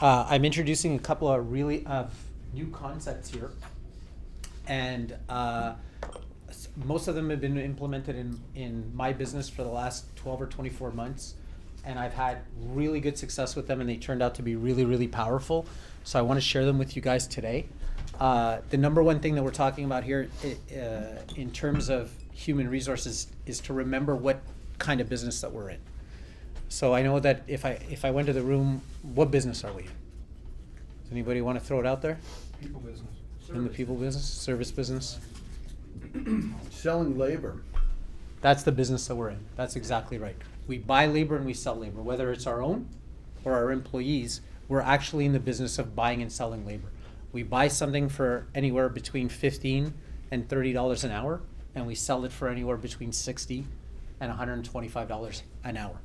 I'm introducing a couple of really new concepts here, and most of them have been implemented in my business for the last 12 or 24 months, and I've had really good success with them, and they turned out to be really, really powerful. So I want to share them with you guys today. The number one thing that we're talking about here in terms of human resources is to remember what kind of business that we're in. So I know that if I went to the room, what business are we in? Does anybody want to throw it out there? People business. In the people business, service business? Selling labor. That's the business that we're in. That's exactly right. We buy labor and we sell labor. Whether it's our own or our employees, we're actually in the business of buying and selling labor. We buy something for anywhere between $15 and $30 an hour, and we sell it for anywhere between $60 and $125 an hour.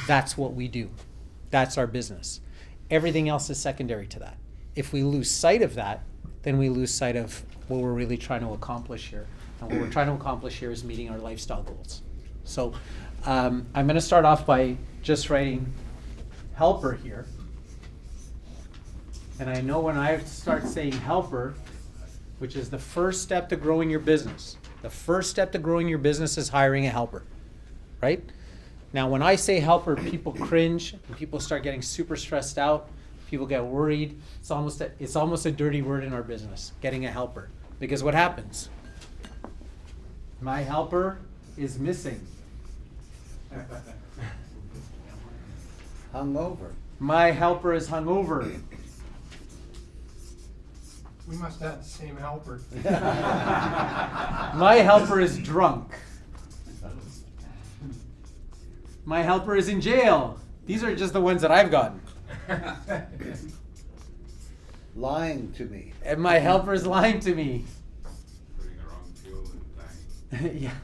That's what we do. That's our business. Everything else is secondary to that. If we lose sight of that, then we lose sight of what we're really trying to accomplish here. And what we're trying to accomplish here is meeting our lifestyle goals. So I'm going to start off by just writing helper here. And I know when I start saying helper, which is the first step to growing your business, the first step to growing your business is hiring a helper, right? Now, when I say helper, people cringe and people start getting super stressed out. People get worried. It's almost a dirty word in our business, getting a helper. Because what happens? My helper is missing. Hungover. My helper is hungover. We must have the same helper. My helper is drunk. My helper is in jail. These are just the ones that I've gotten. Lying to me. And my helper is lying to me. Putting the wrong fuel in the tank. Yeah.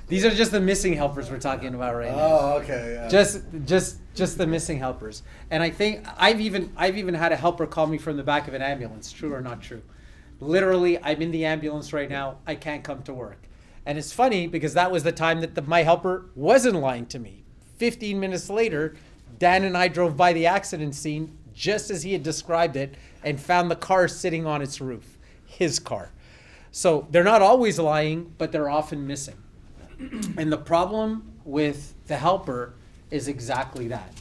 These are just the missing helpers we're talking about right now. Oh, okay. Yeah. Just the missing helpers. And I think I've even had a helper call me from the back of an ambulance. True or not true? Literally, I'm in the ambulance right now. I can't come to work. And it's funny because that was the time that my helper wasn't lying to me. 15 minutes later, Dan and I drove by the accident scene just as he had described it and found the car sitting on its roof, his car. So they're not always lying, but they're often missing. And the problem with the helper is exactly that.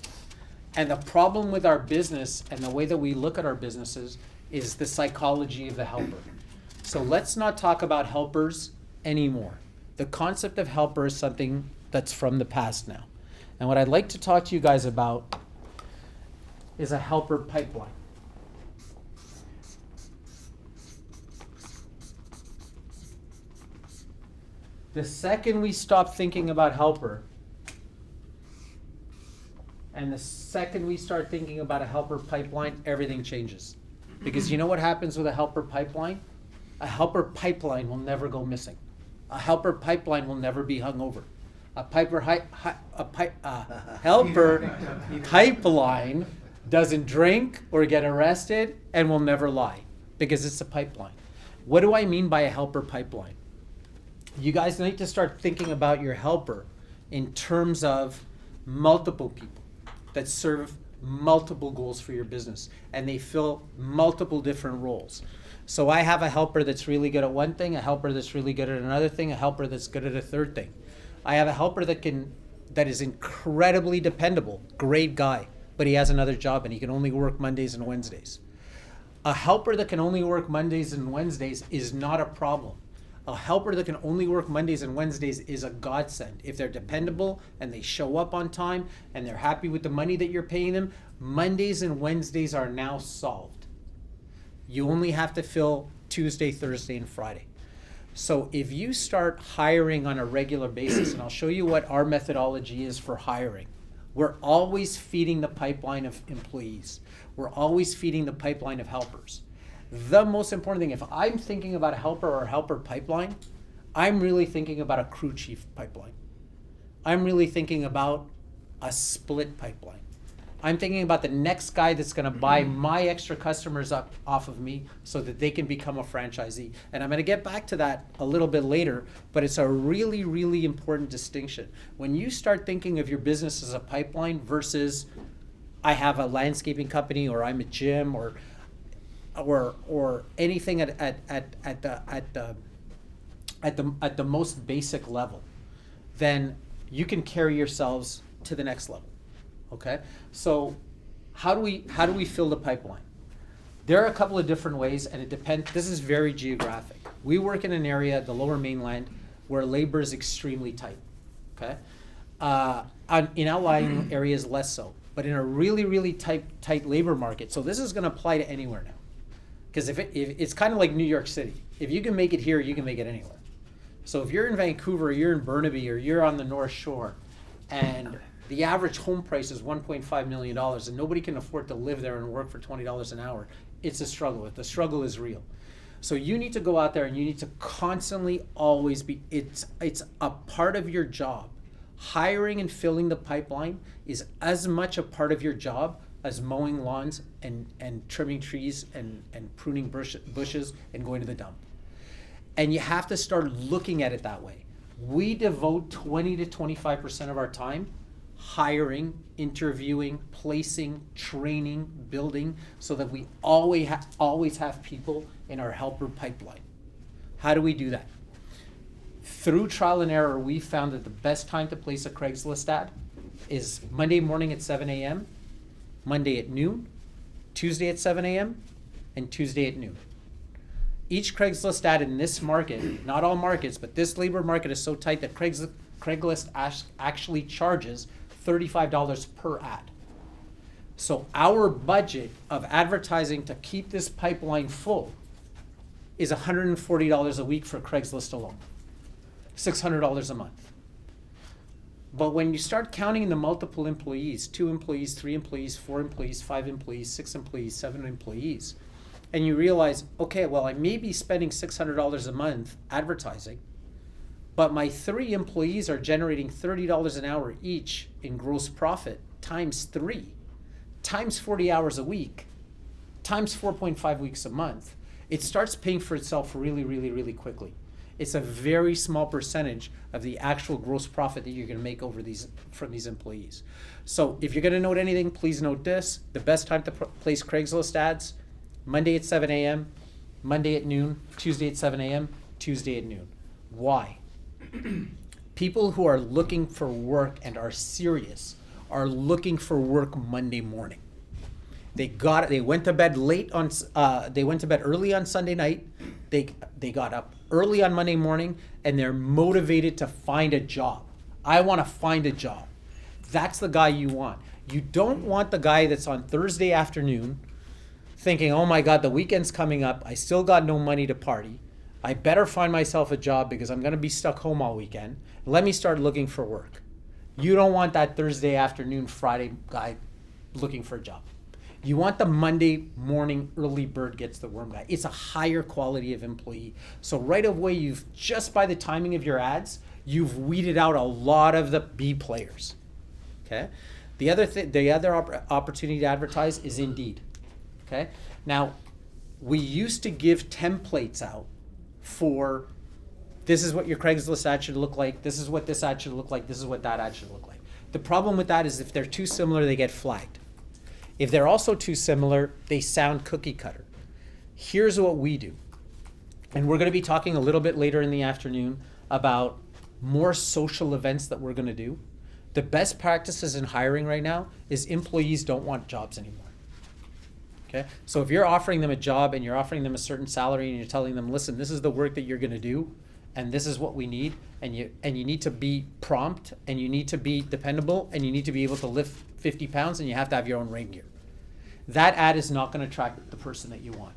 And the problem with our business and the way that we look at our businesses is the psychology of the helper. So let's not talk about helpers anymore. The concept of helper is something that's from the past now. And what I'd like to talk to you guys about is a helper pipeline. The second we stop thinking about helper, and the second we start thinking about a helper pipeline, everything changes. Because you know what happens with a helper pipeline? A helper pipeline will never go missing. A helper pipeline will never be hungover. A helper pipeline doesn't drink or get arrested and will never lie because it's a pipeline. What do I mean by a helper pipeline? You guys need to start thinking about your helper in terms of multiple people that serve multiple goals for your business and they fill multiple different roles. So I have a helper that's really good at one thing, a helper that's really good at another thing, a helper that's good at a third thing. I have a helper that is incredibly dependable, great guy, but he has another job and he can only work Mondays and Wednesdays. A helper that can only work Mondays and Wednesdays is not a problem. A helper that can only work Mondays and Wednesdays is a godsend. If they're dependable and they show up on time and they're happy with the money that you're paying them, Mondays and Wednesdays are now solved. You only have to fill Tuesday, Thursday, and Friday. So if you start hiring on a regular basis, and I'll show you what our methodology is for hiring, we're always feeding the pipeline of employees. We're always feeding the pipeline of helpers. The most important thing, if I'm thinking about a helper or a helper pipeline, I'm really thinking about a crew chief pipeline. I'm really thinking about a split pipeline. I'm thinking about the next guy that's going to buy my extra customers up off of me so that they can become a franchisee. And I'm going to get back to that a little bit later, but it's a really, really important distinction. When you start thinking of your business as a pipeline versus I have a landscaping company, or I'm a gym, or anything at the most basic level, then you can carry yourselves to the next level. Okay? So how do we fill the pipeline? There are a couple of different ways, and it depends. This is very geographic. We work in an area, the Lower Mainland, where labor is extremely tight. Okay, in outlying areas less so, but in a really, really tight labor market. So this is going to apply to anywhere now, because if it's kind of like New York City. If you can make it here, you can make it anywhere. So if you're in Vancouver, or you're in Burnaby, or you're on the North Shore, and the average home price is $1.5 million, and nobody can afford to live there and work for $20 an hour, it's a struggle. The struggle is real. So you need to go out there and you need to constantly always be, it's a part of your job. Hiring and filling the pipeline is as much a part of your job as mowing lawns and trimming trees and pruning bushes and going to the dump. And you have to start looking at it that way. We devote 20 to 25% of our time hiring, interviewing, placing, training, building, so that we always have people in our helper pipeline. How do we do that? Through trial and error, we found that the best time to place a Craigslist ad is Monday morning at 7 a.m., Monday at noon, Tuesday at 7 a.m., and Tuesday at noon. Each Craigslist ad in this market, not all markets, but this labor market is so tight that Craigslist actually charges $35 per ad. So our budget of advertising to keep this pipeline full is $140 a week for Craigslist alone, $600 a month. But when you start counting the multiple employees, 2 employees, 3 employees, 4 employees, 5 employees, 6 employees, 7 employees, and you realize, okay, well, I may be spending $600 a month advertising, but my 3 employees are generating $30 an hour each in gross profit times 3, times 40 hours a week, times 4.5 weeks a month. It starts paying for itself really, really, really quickly. It's a very small percentage of the actual gross profit that you're going to make from these employees. So if you're going to note anything, please note this. The best time to place Craigslist ads, Monday at 7 a.m., Monday at noon, Tuesday at 7 a.m., Tuesday at noon. Why? People who are looking for work and are serious are looking for work Monday morning. They went to bed early on Sunday night. They got up early on Monday morning, and they're motivated to find a job. I want to find a job. That's the guy you want. You don't want the guy that's on Thursday afternoon thinking, oh my God, the weekend's coming up. I still got no money to party. I better find myself a job because I'm going to be stuck home all weekend. Let me start looking for work. You don't want that Thursday afternoon, Friday guy looking for a job. You want the Monday morning early bird gets the worm guy. It's a higher quality of employee. So right away, just by the timing of your ads, you've weeded out a lot of the B players. Okay. The other opportunity to advertise is Indeed. Okay. Now, we used to give templates out for this is what your Craigslist ad should look like, this is what this ad should look like, this is what that ad should look like. The problem with that is if they're too similar, they get flagged. If they're also too similar, they sound cookie cutter. Here's what we do. And we're going to be talking a little bit later in the afternoon about more social events that we're going to do. The best practices in hiring right now is employees don't want jobs anymore. Okay? So if you're offering them a job and you're offering them a certain salary and you're telling them, listen, this is the work that you're going to do and this is what we need, and you need to be prompt and you need to be dependable and you need to be able to lift 50 pounds and you have to have your own rain gear. That ad is not going to attract the person that you want.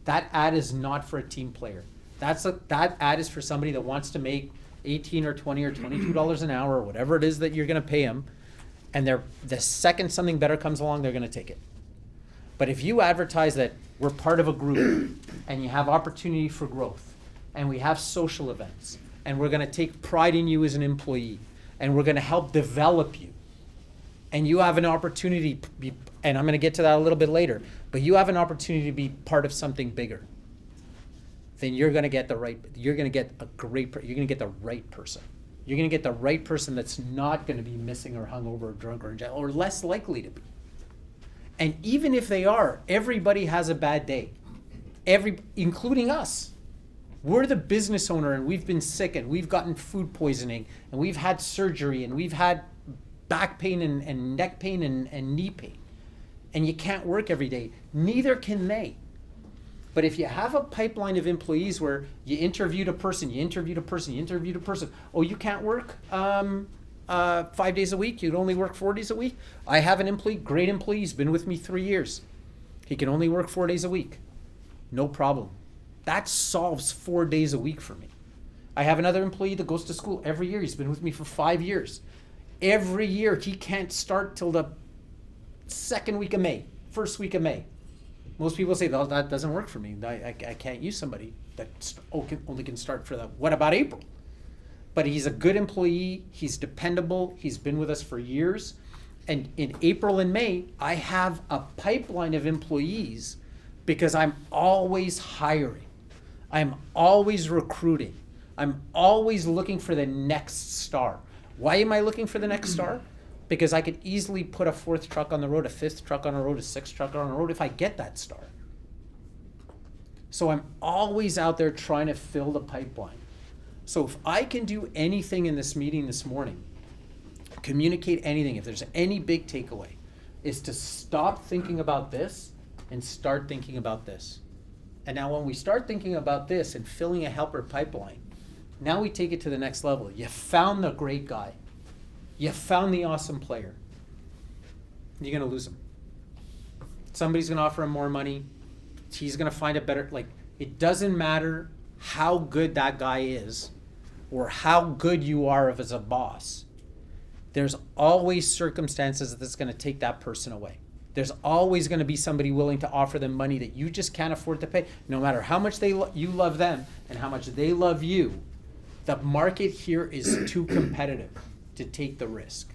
That ad is not for a team player. That ad is for somebody that wants to make $18 or $20 or $22 an hour or whatever it is that you're going to pay them, and the second something better comes along, they're going to take it. But if you advertise that we're part of a group and you have opportunity for growth and we have social events and we're going to take pride in you as an employee and we're going to help develop you and you have an opportunity to be, and I'm going to get to that a little bit later, but you have an opportunity to be part of something bigger, then you're going to get the right person. You're going to get the right person. You're going to get the right person that's not going to be missing or hungover or drunk or in jail or less likely to be. And even if they are, everybody has a bad day. Including us. We're the business owner and we've been sick and we've gotten food poisoning and we've had surgery and we've had back pain and neck pain and knee pain. And you can't work every day. Neither can they. But if you have a pipeline of employees where you interviewed a person, oh, you can't work 5 days a week, you'd only work 4 days a week. I have an employee, great employee, he's been with me 3 years. He can only work 4 days a week. No problem. That solves 4 days a week for me. I have another employee that goes to school every year. He's been with me for 5 years. Every year he can't start till the second week of May, first week of May. Most people say, oh, that doesn't work for me. I can't use somebody that only can start for that. What about April? But he's a good employee. He's dependable. He's been with us for years. And in April and May, I have a pipeline of employees because I'm always hiring. I'm always recruiting. I'm always looking for the next star. Why am I looking for the next star? Because I could easily put a 4th truck on the road, a 5th truck on the road, a 6th truck on the road if I get that star. So I'm always out there trying to fill the pipeline. So if I can do anything in this meeting this morning, communicate anything, if there's any big takeaway, is to stop thinking about this and start thinking about this. And now when we start thinking about this and filling a helper pipeline, now we take it to the next level. You found the great guy. You found the awesome player. You're going to lose him. Somebody's going to offer him more money. He's going to find a better, it doesn't matter how good that guy is or how good you are as a boss. There's always circumstances that's going to take that person away. There's always going to be somebody willing to offer them money that you just can't afford to pay. No matter how much you love them and how much they love you, the market here is too competitive to take the risk.